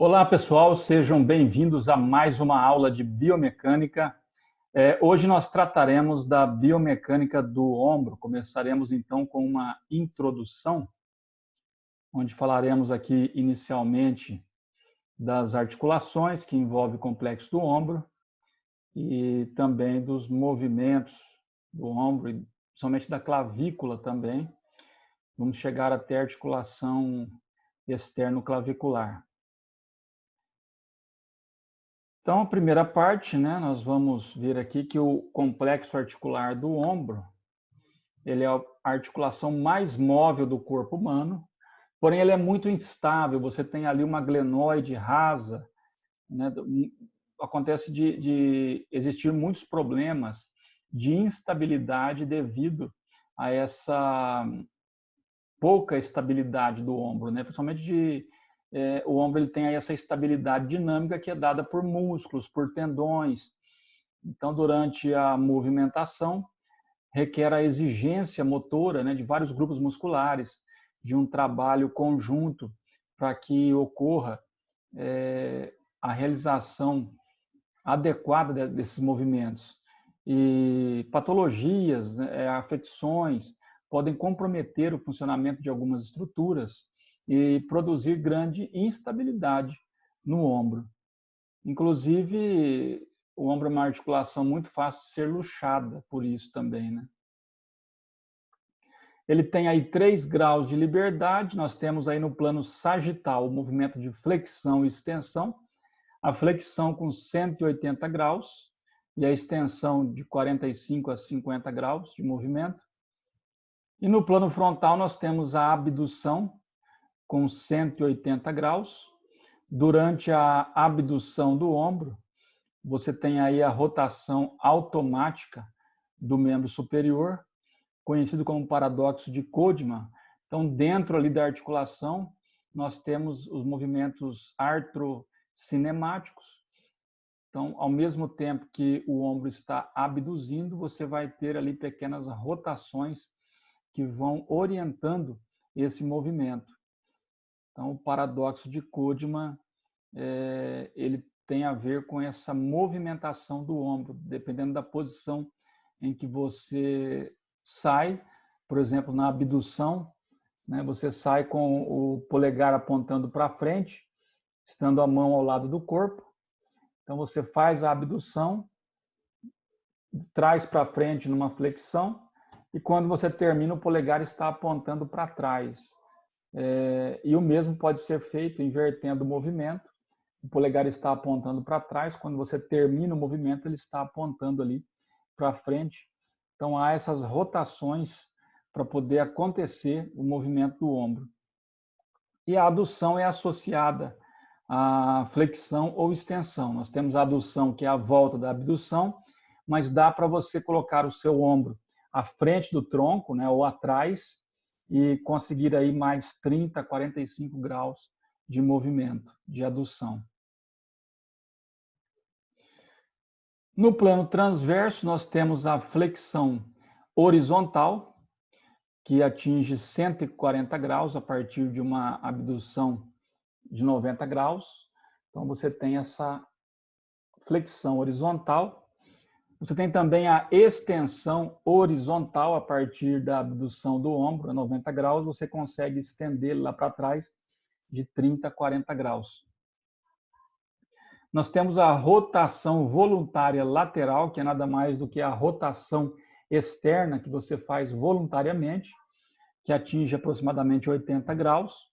Olá, pessoal, sejam bem-vindos a mais uma aula de biomecânica. Hoje nós trataremos da biomecânica do ombro. Começaremos então com uma introdução, onde falaremos aqui inicialmente das articulações que envolvem o complexo do ombro e também dos movimentos do ombro, e somente da clavícula também. Vamos chegar até a articulação externo-clavicular. Então, a primeira parte, nós vamos ver aqui que o complexo articular do ombro, ele é a articulação mais móvel do corpo humano, porém ele é muito instável. Você tem ali uma glenoide rasa, acontece de existir muitos problemas de instabilidade devido a essa pouca estabilidade do ombro, principalmente o ombro ele tem aí essa estabilidade dinâmica que é dada por músculos, por tendões. Então, durante a movimentação, requer a exigência motora de vários grupos musculares, de um trabalho conjunto para que ocorra a realização adequada desses movimentos. E patologias, afecções, podem comprometer o funcionamento de algumas estruturas e produzir grande instabilidade no ombro. Inclusive, o ombro é uma articulação muito fácil de ser luxada, por isso também, Ele tem aí 3 graus de liberdade. Nós temos aí no plano sagital o movimento de flexão e extensão. A flexão com 180 graus e a extensão de 45 a 50 graus de movimento. E no plano frontal nós temos a abdução com 180 graus. Durante a abdução do ombro, você tem aí a rotação automática do membro superior, conhecido como paradoxo de Kodyma. Então, dentro ali da articulação, nós temos os movimentos artrocinemáticos. Então, ao mesmo tempo que o ombro está abduzindo, você vai ter ali pequenas rotações que vão orientando esse movimento. Então, o paradoxo de Kodyma, ele tem a ver com essa movimentação do ombro, dependendo da posição em que você sai. Por exemplo, na abdução, você sai com o polegar apontando para frente, estando a mão ao lado do corpo. Então, você faz a abdução, traz para frente numa flexão, e quando você termina, o polegar está apontando para trás. E o mesmo pode ser feito invertendo o movimento. O polegar está apontando para trás, quando você termina o movimento, ele está apontando ali para frente. Então, há essas rotações para poder acontecer o movimento do ombro. E a adução é associada à flexão ou extensão. Nós temos a adução, que é a volta da abdução, mas dá para você colocar o seu ombro à frente do tronco, ou atrás, e conseguir aí mais 30, 45 graus de movimento, de adução. No plano transverso, nós temos a flexão horizontal, que atinge 140 graus a partir de uma abdução de 90 graus. Então, você tem essa flexão horizontal. Você tem também a extensão horizontal a partir da abdução do ombro a 90 graus. Você consegue estender lá para trás de 30 a 40 graus. Nós temos a rotação voluntária lateral, que é nada mais do que a rotação externa que você faz voluntariamente, que atinge aproximadamente 80 graus,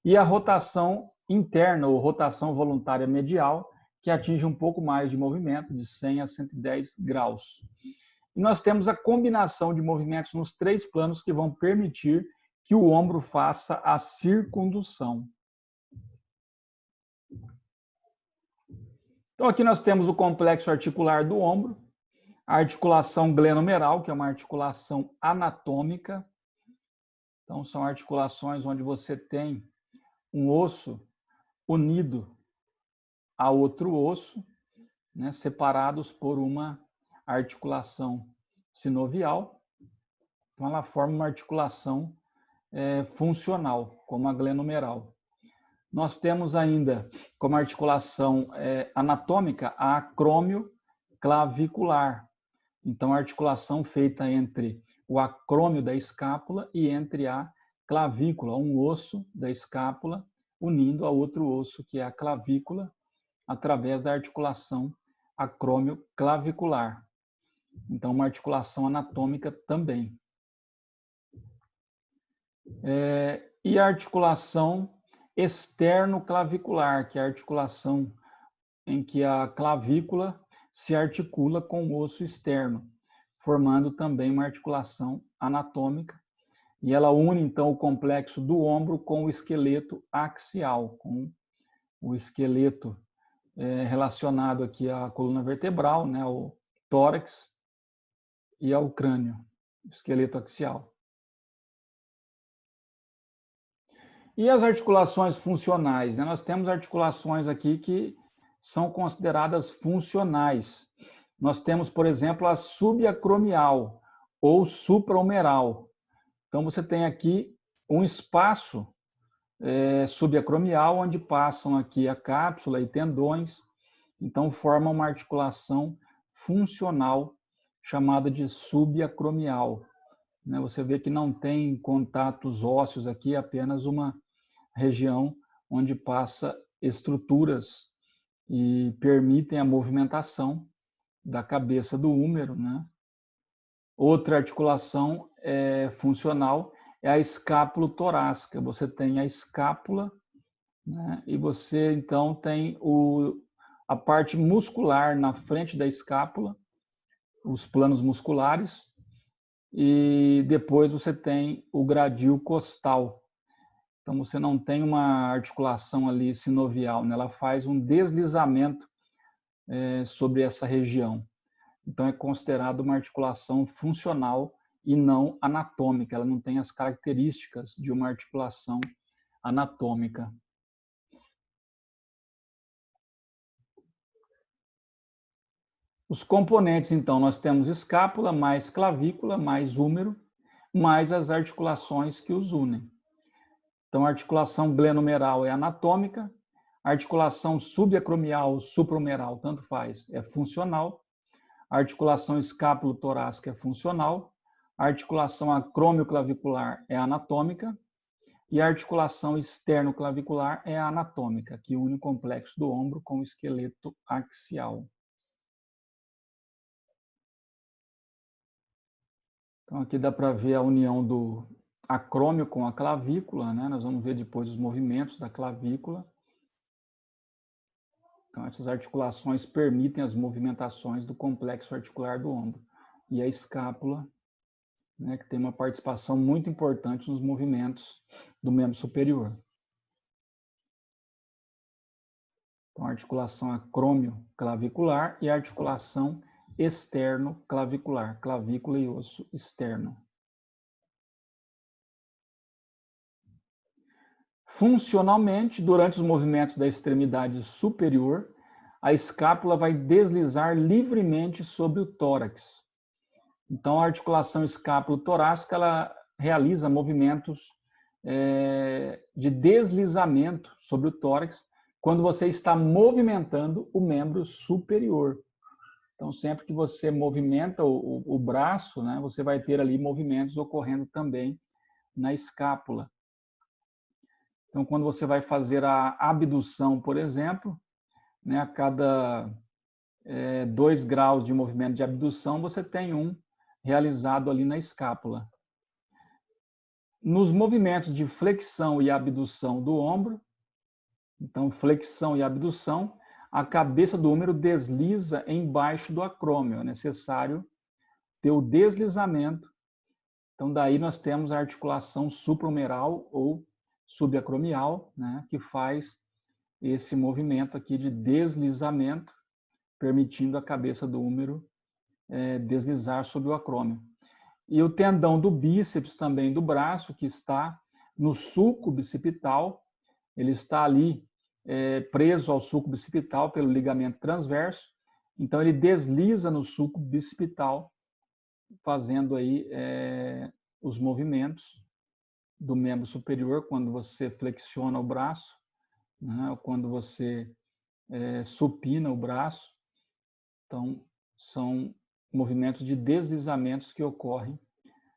e a rotação interna, ou rotação voluntária medial, que atinge um pouco mais de movimento, de 100 a 110 graus. E nós temos a combinação de movimentos nos 3 planos que vão permitir que o ombro faça a circundução. Então, aqui nós temos o complexo articular do ombro, a articulação glenomeral, que é uma articulação anatômica. Então, são articulações onde você tem um osso unido a outro osso, separados por uma articulação sinovial. Então, ela forma uma articulação funcional, como a glenomeral. Nós temos ainda como articulação anatômica a acrômio clavicular. Então, a articulação feita entre o acrômio da escápula e entre a clavícula, um osso da escápula unindo a outro osso, que é a clavícula, através da articulação acrômio clavicular. Então, uma articulação anatômica também. E a articulação externo-clavicular, que é a articulação em que a clavícula se articula com o osso externo, formando também uma articulação anatômica. E ela une, então, o complexo do ombro com o esqueleto axial, com o esqueleto relacionado aqui à coluna vertebral, né, ao tórax e ao crânio, o esqueleto axial. E as articulações funcionais, né? Nós temos articulações aqui que são consideradas funcionais. Nós temos, por exemplo, a subacromial ou suprahumeral. Então, você tem aqui um espaço subacromial, onde passam aqui a cápsula e tendões. Então, forma uma articulação funcional chamada de subacromial. Você vê que não tem contatos ósseos aqui, apenas uma região onde passa estruturas e permitem a movimentação da cabeça do húmero, né? Outra articulação funcional é a escápulo-torácica. Você tem a escápula, né? E você, então, tem a parte muscular na frente da escápula, os planos musculares, e depois você tem o gradil costal. Então, você não tem uma articulação ali sinovial, né? Ela faz um deslizamento sobre essa região. Então, é considerado uma articulação funcional e não anatômica. Ela não tem as características de uma articulação anatômica. Os componentes, então, nós temos escápula, mais clavícula, mais húmero, mais as articulações que os unem. Então, a articulação glenohumeral é anatômica, a articulação subacromial, suprahumeral, tanto faz, é funcional, a articulação escápulo-torácica é funcional, a articulação acrômio-clavicular é anatômica e a articulação externo-clavicular é anatômica, que une o complexo do ombro com o esqueleto axial. Então, aqui dá para ver a união do acrômio com a clavícula, né? Nós vamos ver depois os movimentos da clavícula. Então, essas articulações permitem as movimentações do complexo articular do ombro. E a escápula, né, que tem uma participação muito importante nos movimentos do membro superior. Então, a articulação acrômio-clavicular e a articulação externo-clavicular, clavícula e osso externo. Funcionalmente, durante os movimentos da extremidade superior, a escápula vai deslizar livremente sobre o tórax. Então, a articulação escápulo-torácica ela realiza movimentos de deslizamento sobre o tórax quando você está movimentando o membro superior. Então, sempre que você movimenta o braço, né, você vai ter ali movimentos ocorrendo também na escápula. Então, quando você vai fazer a abdução, por exemplo, né, a cada 2 graus de movimento de abdução, você tem um realizado ali na escápula. Nos movimentos de flexão e abdução do ombro, então, flexão e abdução, a cabeça do húmero desliza embaixo do acrômio. É necessário ter o deslizamento. Então, daí nós temos a articulação suprahumeral ou subacromial, né, que faz esse movimento aqui de deslizamento, permitindo a cabeça do húmero deslizar sobre o acrômio. E o tendão do bíceps também do braço, que está no sulco bicipital, ele está ali preso ao sulco bicipital pelo ligamento transverso, então ele desliza no sulco bicipital, fazendo aí os movimentos do membro superior, quando você flexiona o braço, né? Quando você supina o braço. Então, são movimentos de deslizamentos que ocorrem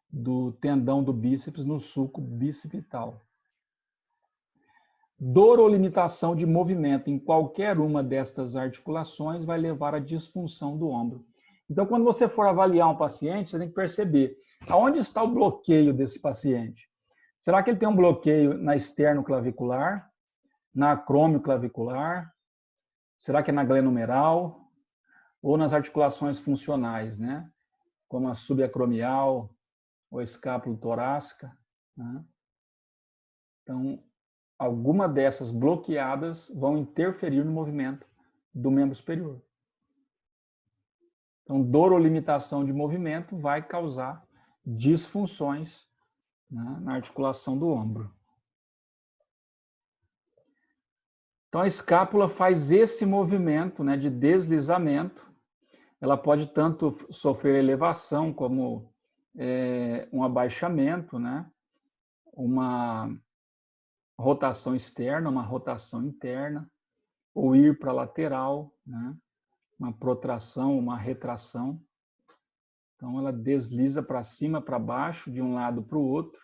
do tendão do bíceps no sulco bicipital. Dor ou limitação de movimento em qualquer uma destas articulações vai levar à disfunção do ombro. Então, quando você for avaliar um paciente, você tem que perceber aonde está o bloqueio desse paciente. Será que ele tem um bloqueio na esternoclavicular, na acromioclavicular? Será que é na glenomeral? Ou nas articulações funcionais, né? Como a subacromial ou a escápula torácica, né? Então, alguma dessas bloqueadas vão interferir no movimento do membro superior. Então, dor ou limitação de movimento vai causar disfunções, né, na articulação do ombro. Então, a escápula faz esse movimento, né, de deslizamento. Ela pode tanto sofrer elevação como um abaixamento, né, uma rotação externa, uma rotação interna, ou ir para a lateral, né, uma protração, uma retração. Então, ela desliza para cima, para baixo, de um lado para o outro,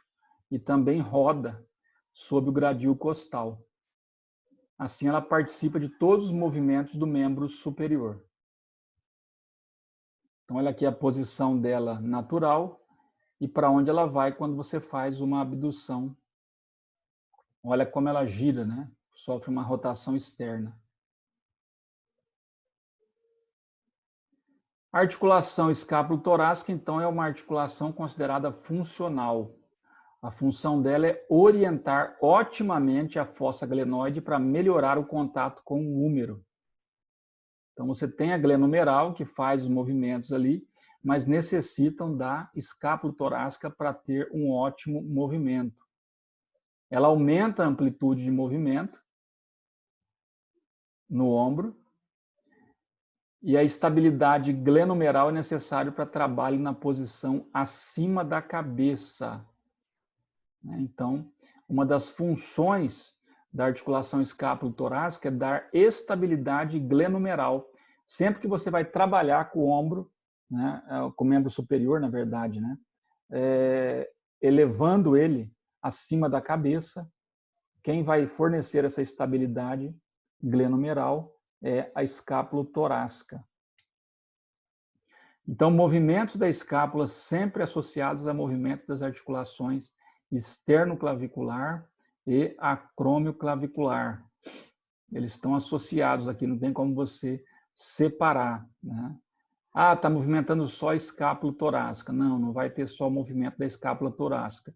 e também roda sob o gradil costal. Assim, ela participa de todos os movimentos do membro superior. Então, olha aqui a posição dela natural e para onde ela vai quando você faz uma abdução. Olha como ela gira, né? Sofre uma rotação externa. A articulação escápulo-torácica, então, é uma articulação considerada funcional. A função dela é orientar otimamente a fossa glenoide para melhorar o contato com o húmero. Então, você tem a glenomeral, que faz os movimentos ali, mas necessitam da escápulo-torácica para ter um ótimo movimento. Ela aumenta a amplitude de movimento no ombro, e a estabilidade glenomeral é necessária para trabalho na posição acima da cabeça. Então, uma das funções da articulação escápulo-torácica é dar estabilidade glenomeral. Sempre que você vai trabalhar com o ombro, né, com o membro superior, na verdade, né, elevando ele acima da cabeça, quem vai fornecer essa estabilidade glenomeral é a escápula torácica. Então, movimentos da escápula sempre associados a movimentos das articulações externoclavicular e acromioclavicular. Eles estão associados aqui, não tem como você separar, né? Ah, está movimentando só a escápula torácica. Não, não vai ter só o movimento da escápula torácica.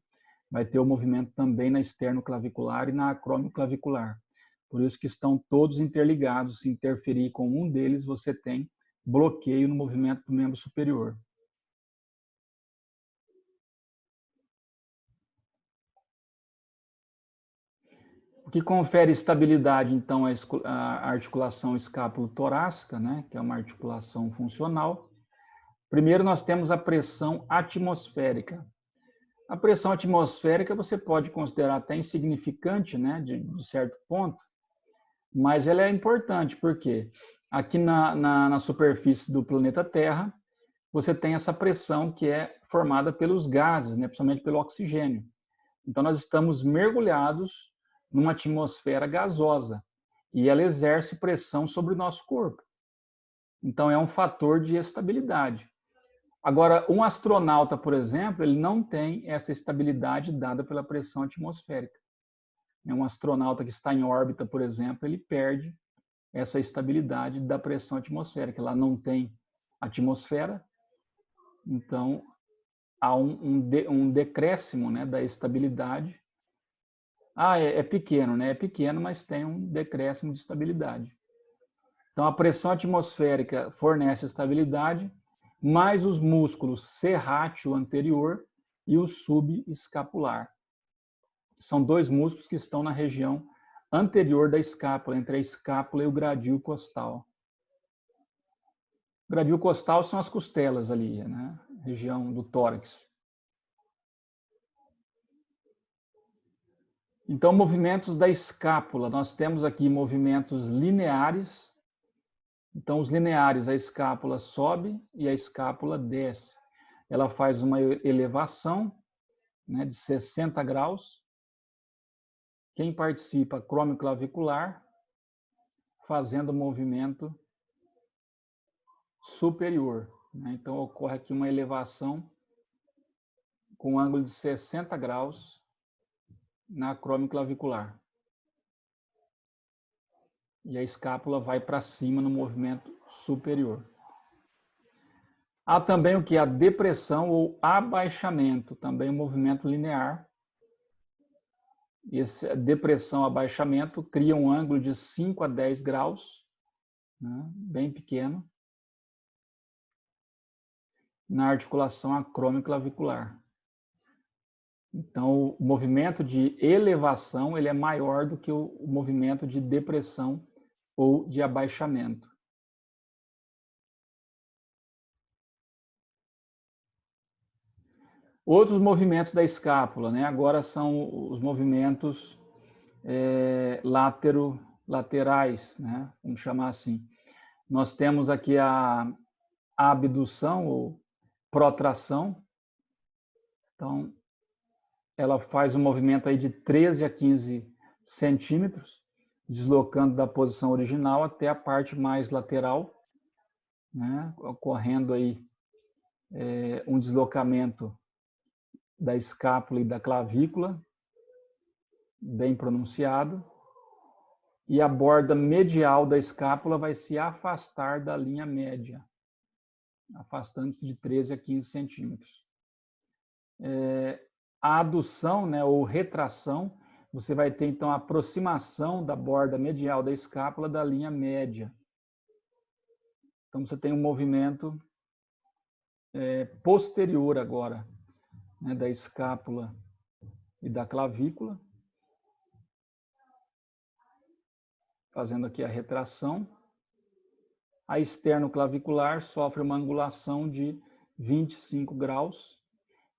Vai ter o movimento também na esternoclavicular e na acromioclavicular. Por isso que estão todos interligados. Se interferir com um deles, você tem bloqueio no movimento do membro superior. O que confere estabilidade, então, à articulação escápulo-torácica, né, que é uma articulação funcional. Primeiro, nós temos a pressão atmosférica. A pressão atmosférica você pode considerar até insignificante, né, de certo ponto, mas ela é importante, porque aqui na superfície do planeta Terra, você tem essa pressão que é formada pelos gases, né, principalmente pelo oxigênio. Então, nós estamos mergulhados numa atmosfera gasosa e ela exerce pressão sobre o nosso corpo. Então, é um fator de estabilidade. Agora, um astronauta, por exemplo, ele não tem essa estabilidade dada pela pressão atmosférica. Um astronauta que está em órbita, por exemplo, ele perde essa estabilidade da pressão atmosférica. Ela não tem atmosfera, então há um decréscimo, né, da estabilidade. É pequeno, né? É pequeno, mas tem um decréscimo de estabilidade. Então, a pressão atmosférica fornece estabilidade, mais os músculos serrátil anterior e o subescapular. São dois músculos que estão na região anterior da escápula, entre a escápula e o gradil costal. O gradil costal são as costelas ali, né? Região do tórax. Então, movimentos da escápula. Nós temos aqui movimentos lineares. Então, os lineares, a escápula sobe e a escápula desce. Ela faz uma elevação, né, de 60 graus. Quem participa, crômioclavicular, fazendo o movimento superior, né? Então, ocorre aqui uma elevação com um ângulo de 60 graus na crômioclavicular. E a escápula vai para cima no movimento superior. Há também o que? A depressão ou abaixamento, também um movimento linear. Essa depressão, abaixamento, cria um ângulo de 5 a 10 graus, né, bem pequeno, na articulação acromioclavicular. Então, o movimento de elevação ele é maior do que o movimento de depressão ou de abaixamento. Outros movimentos da escápula, né? Agora são os movimentos laterais, né? Vamos chamar assim. Nós temos aqui a abdução ou protração. Então, ela faz um movimento aí de 13 a 15 centímetros, deslocando da posição original até a parte mais lateral, né? Ocorrendo aí um deslocamento da escápula e da clavícula, bem pronunciado, e a borda medial da escápula vai se afastar da linha média, afastando-se de 13 a 15 centímetros. A adução, né, ou retração, você vai ter, então, a aproximação da borda medial da escápula da linha média. Então, você tem um movimento posterior agora, né, da escápula e da clavícula, fazendo aqui a retração. A esternoclavicular sofre uma angulação de 25 graus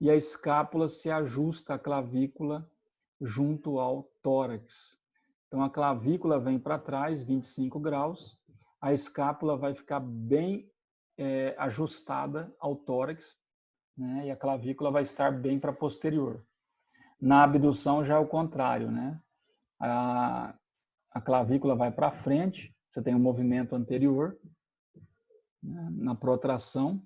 e a escápula se ajusta à clavícula junto ao tórax. Então, a clavícula vem para trás, 25 graus, a escápula vai ficar bem ajustada ao tórax, né? E a clavícula vai estar bem para posterior. Na abdução já é o contrário, né? A clavícula vai para frente, você tem um movimento anterior, né, na protração,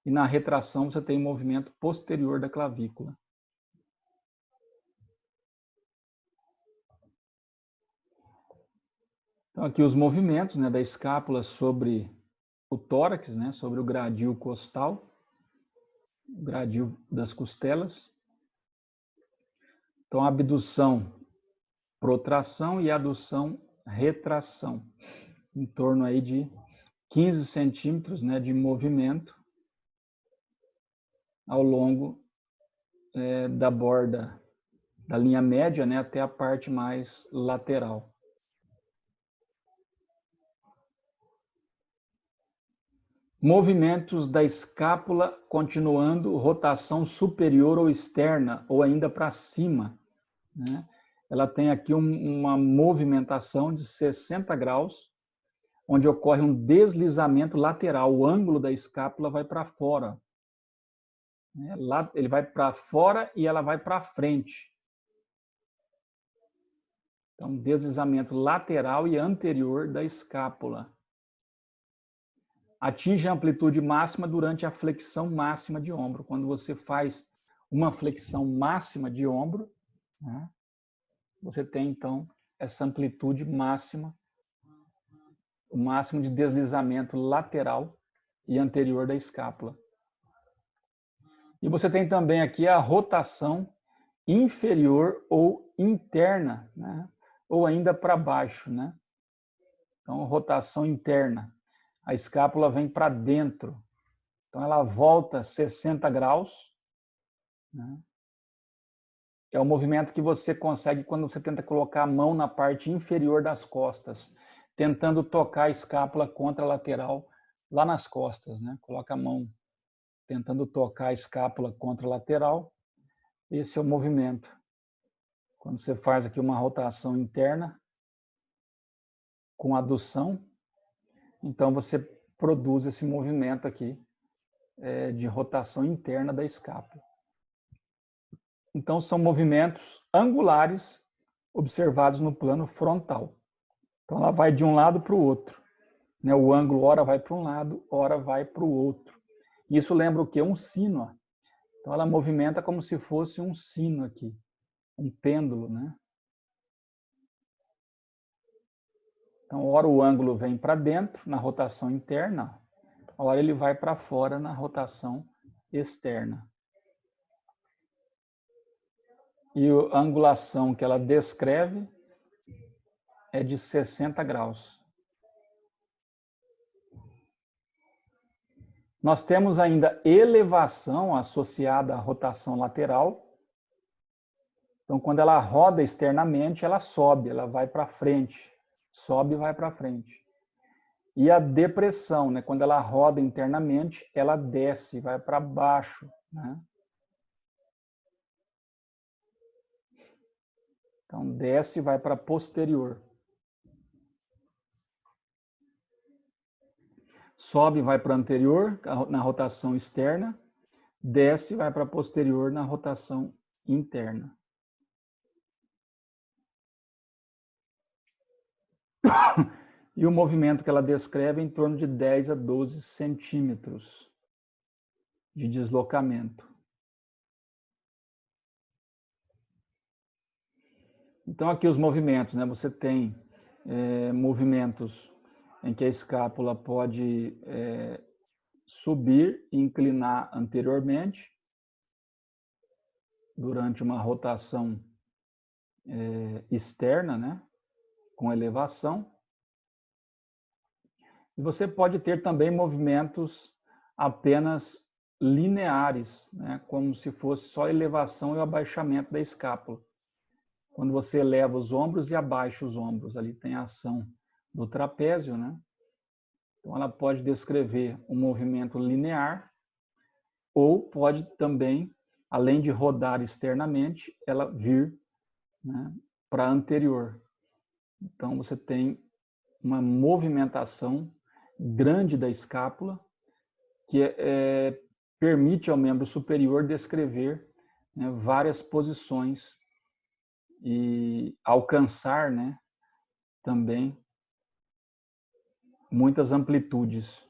e na retração você tem um movimento posterior da clavícula. Então, aqui os movimentos, né, da escápula sobre o tórax, né, sobre o gradil costal, o gradil das costelas. Então, abdução, protração e adução, retração. Em torno aí de 15 centímetros, né, de movimento ao longo da borda da linha média, né, até a parte mais lateral. Movimentos da escápula continuando rotação superior ou externa, ou ainda para cima, né? Ela tem aqui uma movimentação de 60 graus, onde ocorre um deslizamento lateral. O ângulo da escápula vai para fora. Ele vai para fora e ela vai para frente. Então, deslizamento lateral e anterior da escápula. Atinge a amplitude máxima durante a flexão máxima de ombro. Quando você faz uma flexão máxima de ombro, né, você tem, então, essa amplitude máxima, o máximo de deslizamento lateral e anterior da escápula. E você tem também aqui a rotação inferior ou interna, né, ou ainda para baixo, né? Então, rotação interna. A escápula vem para dentro. Então, ela volta 60 graus. Né? É o movimento que você consegue quando você tenta colocar a mão na parte inferior das costas, tentando tocar a escápula contra a lateral lá nas costas. Né? Coloca a mão tentando tocar a escápula contra a lateral. Esse é o movimento. Quando você faz aqui uma rotação interna com adução, então você produz esse movimento aqui de rotação interna da escápula. Então, são movimentos angulares observados no plano frontal. Então, ela vai de um lado para o outro. Né? O ângulo, ora vai para um lado, ora vai para o outro. Isso lembra o quê? Um sino. Ó. Então, ela movimenta como se fosse um sino aqui, um pêndulo, né? Então, ora o ângulo vem para dentro, na rotação interna, ora ele vai para fora, na rotação externa. E a angulação que ela descreve é de 60 graus. Nós temos ainda elevação associada à rotação lateral. Então, quando ela roda externamente, ela sobe, ela vai para frente. Sobe e vai para frente. E a depressão, né? Quando ela roda internamente, ela desce, vai para baixo. Né? Então, desce e vai para posterior. Sobe e vai para anterior, na rotação externa. Desce e vai para posterior, na rotação interna. E o movimento que ela descreve é em torno de 10 a 12 centímetros de deslocamento. Então, aqui os movimentos, né? Você tem movimentos em que a escápula pode subir e inclinar anteriormente, durante uma rotação externa, né? Com elevação. E você pode ter também movimentos apenas lineares, né? Como se fosse só elevação e o abaixamento da escápula. Quando você eleva os ombros e abaixa os ombros, ali tem a ação do trapézio, né? Então, ela pode descrever um movimento linear ou pode também, além de rodar externamente, ela vir, né, para anterior. Então, você tem uma movimentação grande da escápula que permite ao membro superior descrever, né, várias posições e alcançar, né, também muitas amplitudes.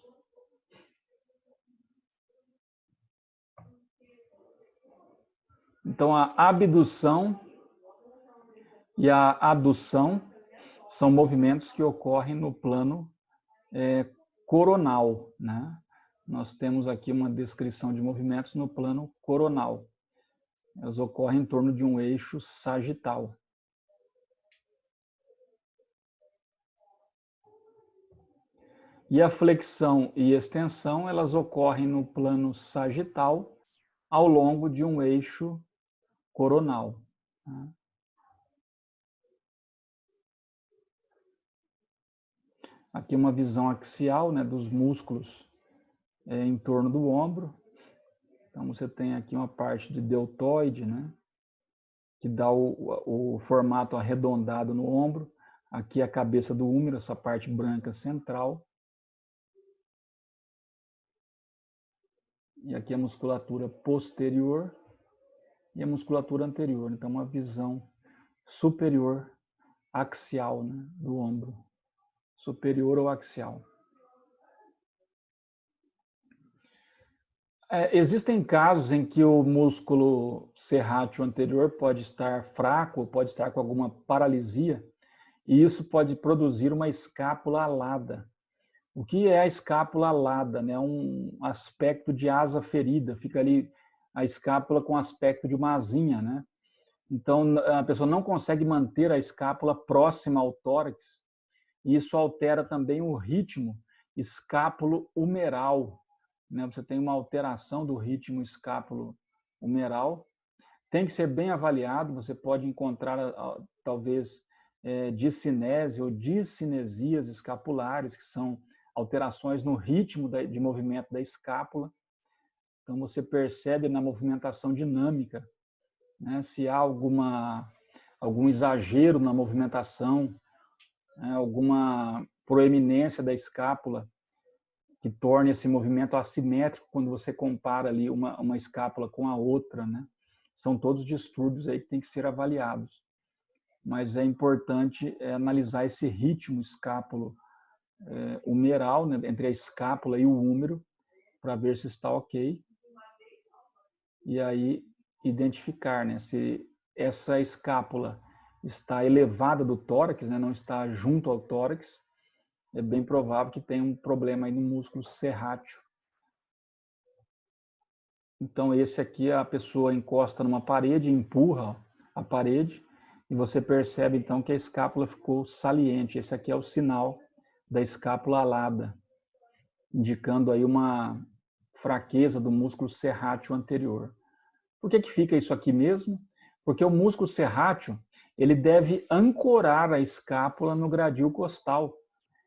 Então, a abdução e a adução são movimentos que ocorrem no plano coronal, né? Nós temos aqui uma descrição de movimentos no plano coronal. Elas ocorrem em torno de um eixo sagital. E a flexão e extensão, elas ocorrem no plano sagital ao longo de um eixo coronal. Aqui uma visão axial, né, dos músculos em torno do ombro. Então, você tem aqui uma parte de deltoide, né, que dá o formato arredondado no ombro. Aqui a cabeça do húmero, essa parte branca central. E aqui a musculatura posterior e a musculatura anterior. Então, uma visão superior axial, né, do ombro. Superior ou axial. Existem casos em que o músculo serrátil anterior pode estar fraco, pode estar com alguma paralisia, e isso pode produzir uma escápula alada. O que é a escápula alada? É um aspecto de asa ferida, fica ali a escápula com aspecto de uma asinha, né? Então, a pessoa não consegue manter a escápula próxima ao tórax, e isso altera também o ritmo escápulo-humeral. Né? Você tem uma alteração do ritmo escápulo-humeral. Tem que ser bem avaliado, você pode encontrar, talvez, discinese ou discinesias escapulares, que são alterações no ritmo de movimento da escápula. Então, você percebe na movimentação dinâmica, né, se há algum exagero na movimentação, né, alguma proeminência da escápula que torne esse movimento assimétrico quando você compara ali uma escápula com a outra, né? São todos distúrbios aí que têm que ser avaliados. Mas é importante analisar esse ritmo escápulo humeral, né, entre a escápula e o húmero, para ver se está ok. E aí identificar, né, se essa escápula está elevada do tórax, né, não está junto ao tórax, é bem provável que tenha um problema aí no músculo serrátil. Então, esse aqui, a pessoa encosta numa parede, empurra a parede, e você percebe, então, que a escápula ficou saliente. Esse aqui é o sinal da escápula alada, indicando aí uma fraqueza do músculo serrátil anterior. Por que fica isso aqui mesmo? Porque o músculo serrátil, ele deve ancorar a escápula no gradil costal.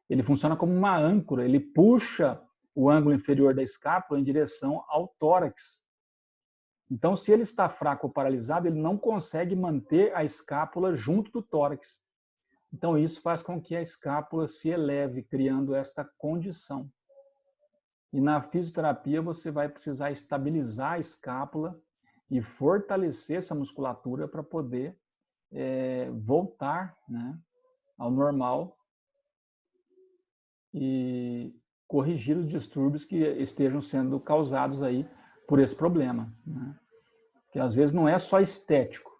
Ele funciona como uma âncora, ele puxa o ângulo inferior da escápula em direção ao tórax. Então, se ele está fraco ou paralisado, ele não consegue manter a escápula junto do tórax. Então, isso faz com que a escápula se eleve, criando esta condição. E na fisioterapia, você vai precisar estabilizar a escápula e fortalecer essa musculatura para poder voltar, né, ao normal e corrigir os distúrbios que estejam sendo causados aí por esse problema, né? Que às vezes não é só estético.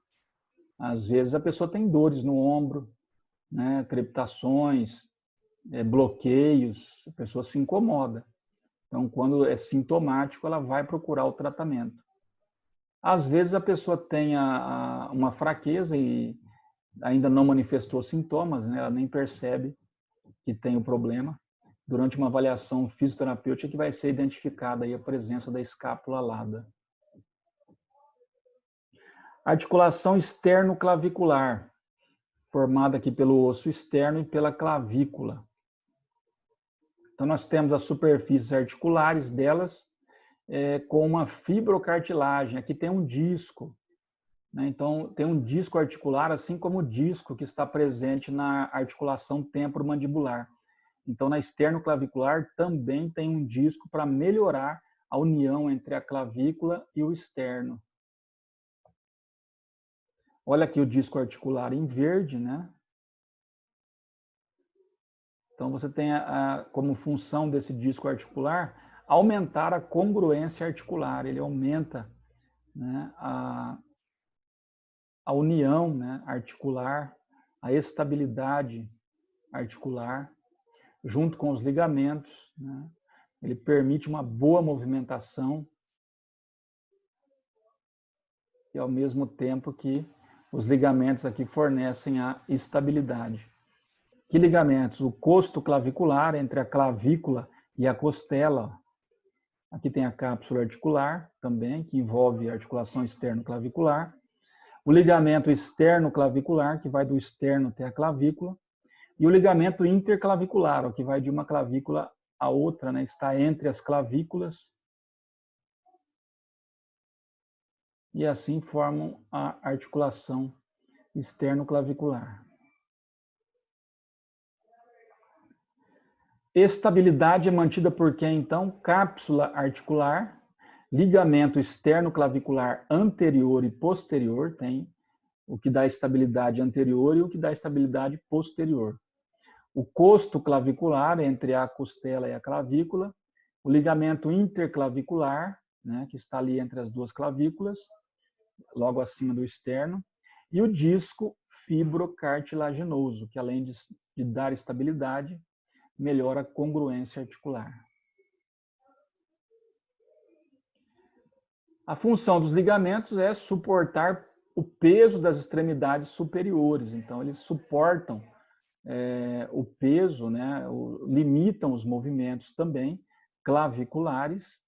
Às vezes a pessoa tem dores no ombro, né, crepitações, bloqueios, a pessoa se incomoda. Então, quando é sintomático, ela vai procurar o tratamento. Às vezes a pessoa tem uma fraqueza e ainda não manifestou sintomas, né, ela nem percebe que tem o problema. Durante uma avaliação fisioterapêutica que vai ser identificada aí a presença da escápula alada. Articulação externo-clavicular, formada aqui pelo osso externo e pela clavícula. Então, nós temos as superfícies articulares delas com uma fibrocartilagem. Aqui tem um disco, né? Então, tem um disco articular, assim como o disco que está presente na articulação temporomandibular. Então, na externo-clavicular também tem um disco para melhorar a união entre a clavícula e o externo. Olha aqui o disco articular em verde, né? Então, você tem como função desse disco articular aumentar a congruência articular. Ele aumenta, né, a união, né, articular, a estabilidade articular, junto com os ligamentos, né? Ele permite uma boa movimentação e, ao mesmo tempo, que os ligamentos aqui fornecem a estabilidade. Que ligamentos? O costo clavicular, entre a clavícula e a costela. Aqui tem a cápsula articular também, que envolve a articulação externo-clavicular. O ligamento externo-clavicular, que vai do externo até a clavícula. E o ligamento interclavicular, que vai de uma clavícula a outra, né? Está entre as clavículas. E assim formam a articulação externo-clavicular. Estabilidade é mantida por quê, então? Cápsula articular, ligamento externo-clavicular anterior e posterior, tem o que dá estabilidade anterior e o que dá estabilidade posterior. O costo clavicular, entre a costela e a clavícula, o ligamento interclavicular, né, que está ali entre as duas clavículas, logo acima do externo, e o disco fibrocartilaginoso, que além de dar estabilidade, melhora a congruência articular. A função dos ligamentos é suportar o peso das extremidades superiores. Então, eles suportam o peso, né, limitam os movimentos também claviculares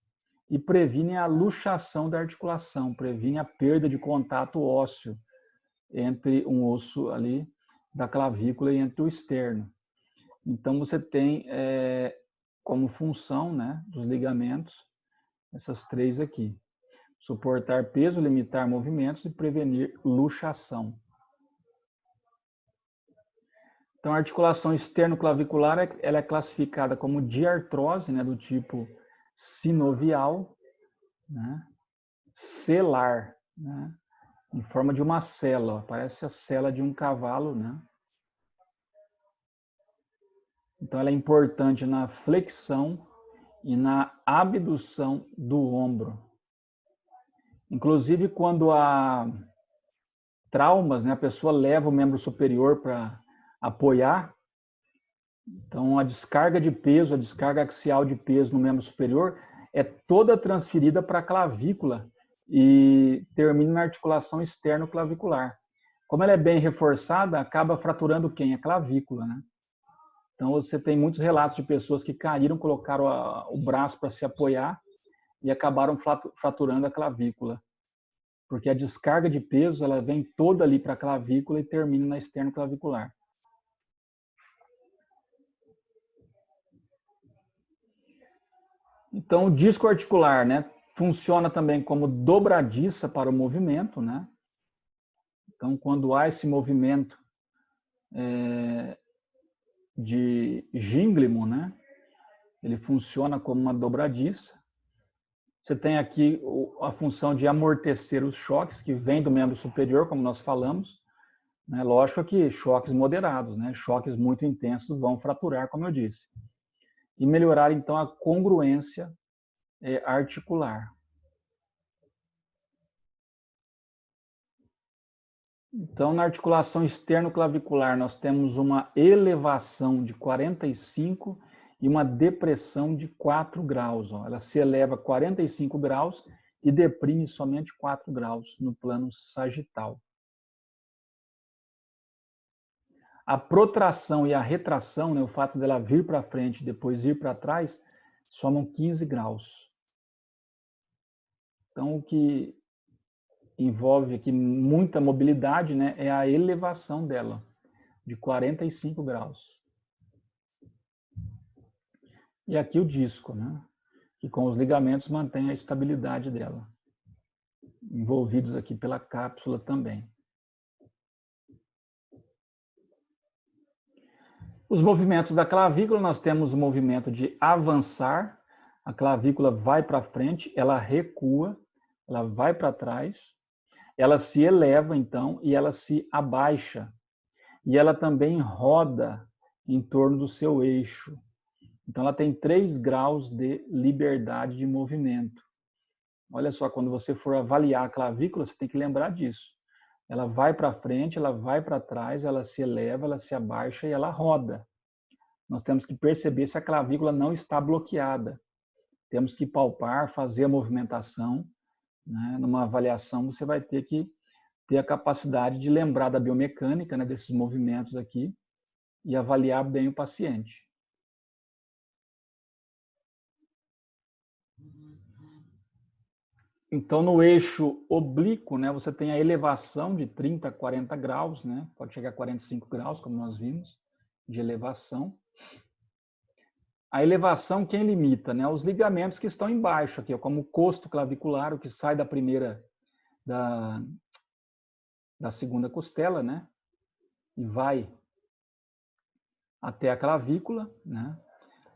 e previnem a luxação da articulação, previne a perda de contato ósseo entre um osso ali da clavícula e entre o externo. Então, você tem como função, né, dos ligamentos essas três aqui: suportar peso, limitar movimentos e prevenir luxação. Então, a articulação externo-clavicular ela é classificada como diartrose, né, do tipo sinovial, né, selar, né, em forma de uma sela, ó, parece a sela de um cavalo, né? Então, ela é importante na flexão e na abdução do ombro. Inclusive, quando há traumas, né, a pessoa leva o membro superior para apoiar, então a descarga de peso, a descarga axial de peso no membro superior é toda transferida para a clavícula e termina na articulação externo-clavicular. Como ela é bem reforçada, acaba fraturando quem? A clavícula, né? Então você tem muitos relatos de pessoas que caíram, colocaram o braço para se apoiar e acabaram fraturando a clavícula. Porque a descarga de peso ela vem toda ali para a clavícula e termina na externo-clavicular. Então, o disco articular, né, funciona também como dobradiça para o movimento, né? Então, quando há esse movimento de gínglimo, né, ele funciona como uma dobradiça. Você tem aqui a função de amortecer os choques que vêm do membro superior, como nós falamos, né? Lógico que choques moderados, né? Choques muito intensos vão fraturar, como eu disse. E melhorar, então, a congruência articular. Então, na articulação externo-clavicular, nós temos uma elevação de 45 e uma depressão de 4 graus. Ó. Ela se eleva 45 graus e deprime somente 4 graus no plano sagital. A protração e a retração, né, o fato dela vir para frente e depois ir para trás, somam 15 graus. Então, o que envolve aqui muita mobilidade, né, é a elevação dela, de 45 graus. E aqui o disco, né, que com os ligamentos mantém a estabilidade dela, envolvidos aqui pela cápsula também. Os movimentos da clavícula, nós temos o movimento de avançar, a clavícula vai para frente, ela recua, ela vai para trás, ela se eleva, então, e ela se abaixa. E ela também roda em torno do seu eixo. Então, ela tem 3 graus de liberdade de movimento. Olha só, quando você for avaliar a clavícula, você tem que lembrar disso. Ela vai para frente, ela vai para trás, ela se eleva, ela se abaixa e ela roda. Nós temos que perceber se a clavícula não está bloqueada. Temos que palpar, fazer a movimentação. Né? Numa avaliação, você vai ter que ter a capacidade de lembrar da biomecânica, né, desses movimentos aqui, e avaliar bem o paciente. Então, no eixo oblíquo, né, você tem a elevação de 30 a 40 graus, né, pode chegar a 45 graus, como nós vimos, de elevação. A elevação, quem limita? Né, os ligamentos que estão embaixo, aqui, como o costo clavicular, o que sai da primeira, da segunda costela, né, e vai até a clavícula, né?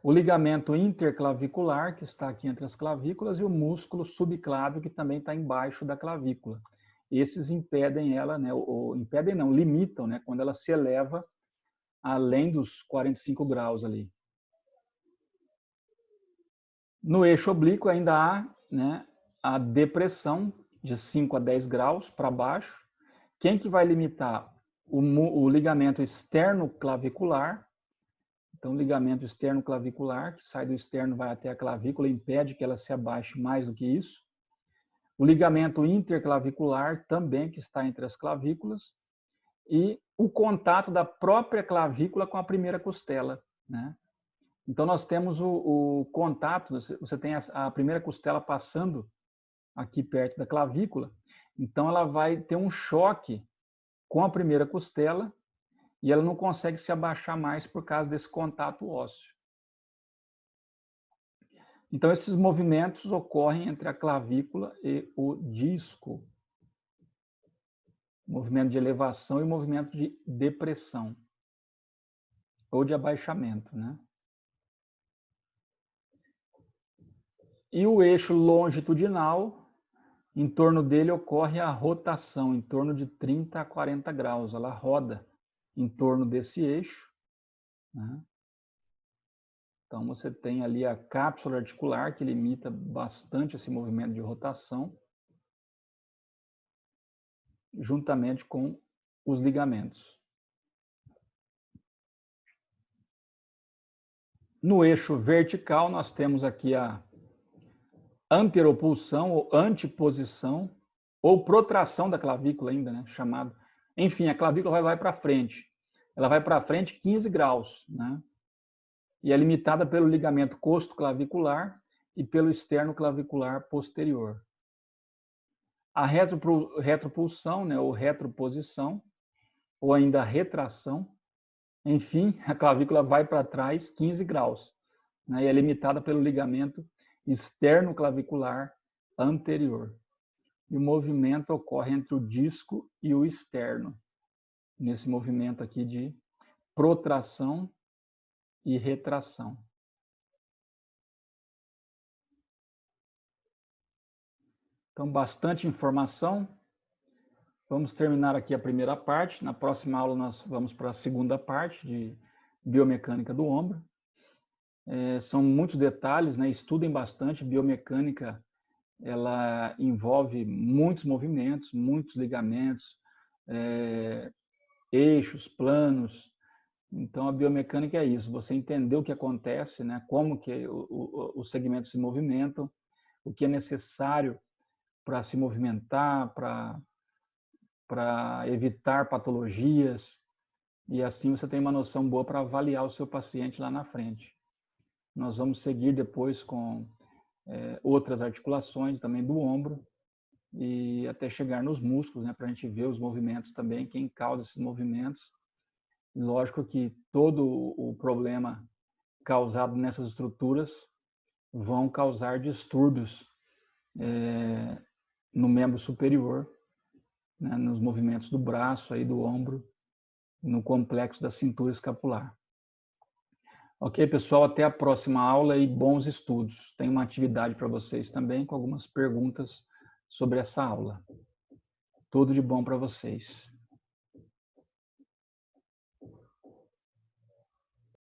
O ligamento interclavicular, que está aqui entre as clavículas, e o músculo subclávio, que também está embaixo da clavícula. Esses impedem ela, né, ou impedem não, limitam, né, quando ela se eleva além dos 45 graus ali. No eixo oblíquo ainda há, né, a depressão de 5 a 10 graus para baixo. Quem que vai limitar? O ligamento externo clavicular. Então, o ligamento externo clavicular, que sai do externo, vai até a clavícula, impede que ela se abaixe mais do que isso. O ligamento interclavicular, também, que está entre as clavículas. E o contato da própria clavícula com a primeira costela, né? Então, nós temos o contato, você tem a primeira costela passando aqui perto da clavícula, então ela vai ter um choque com a primeira costela e ela não consegue se abaixar mais por causa desse contato ósseo. Então, esses movimentos ocorrem entre a clavícula e o disco. Movimento de elevação e movimento de depressão. ou de abaixamento, né? E o eixo longitudinal, em torno dele ocorre a rotação, em torno de 30 a 40 graus. Ela roda em torno desse eixo, né? Então, você tem ali a cápsula articular, que limita bastante esse movimento de rotação, juntamente com os ligamentos. No eixo vertical, nós temos aqui a anteropulsão ou anteposição, ou protração da clavícula ainda, né? Chamado. Enfim, a clavícula vai para frente. Ela vai para frente 15 graus, né? E é limitada pelo ligamento costoclavicular e pelo esternoclavicular posterior. A retropulsão, né, ou retroposição, ou ainda retração, enfim, a clavícula vai para trás 15 graus, né, e é limitada pelo ligamento esternoclavicular anterior. E o movimento ocorre entre o disco e o externo, nesse movimento aqui de protração e retração. Então, bastante informação. Vamos terminar aqui a primeira parte. Na próxima aula, nós vamos para a segunda parte de biomecânica do ombro. São muitos detalhes, né? Estudem bastante. Biomecânica, ela envolve muitos movimentos, muitos ligamentos, eixos, planos. Então, a biomecânica é isso. Você entender o que acontece, né? Como que os segmentos se movimentam, o que é necessário para se movimentar, para evitar patologias, e assim você tem uma noção boa para avaliar o seu paciente lá na frente. Nós vamos seguir depois com outras articulações também do ombro, e até chegar nos músculos, né, para a gente ver os movimentos também, quem causa esses movimentos. E lógico que todo o problema causado nessas estruturas vão causar distúrbios no membro superior, né, nos movimentos do braço, aí, do ombro, no complexo da cintura escapular. Ok, pessoal? Até a próxima aula e bons estudos. Tem uma atividade para vocês também, com algumas perguntas sobre essa aula. Tudo de bom para vocês.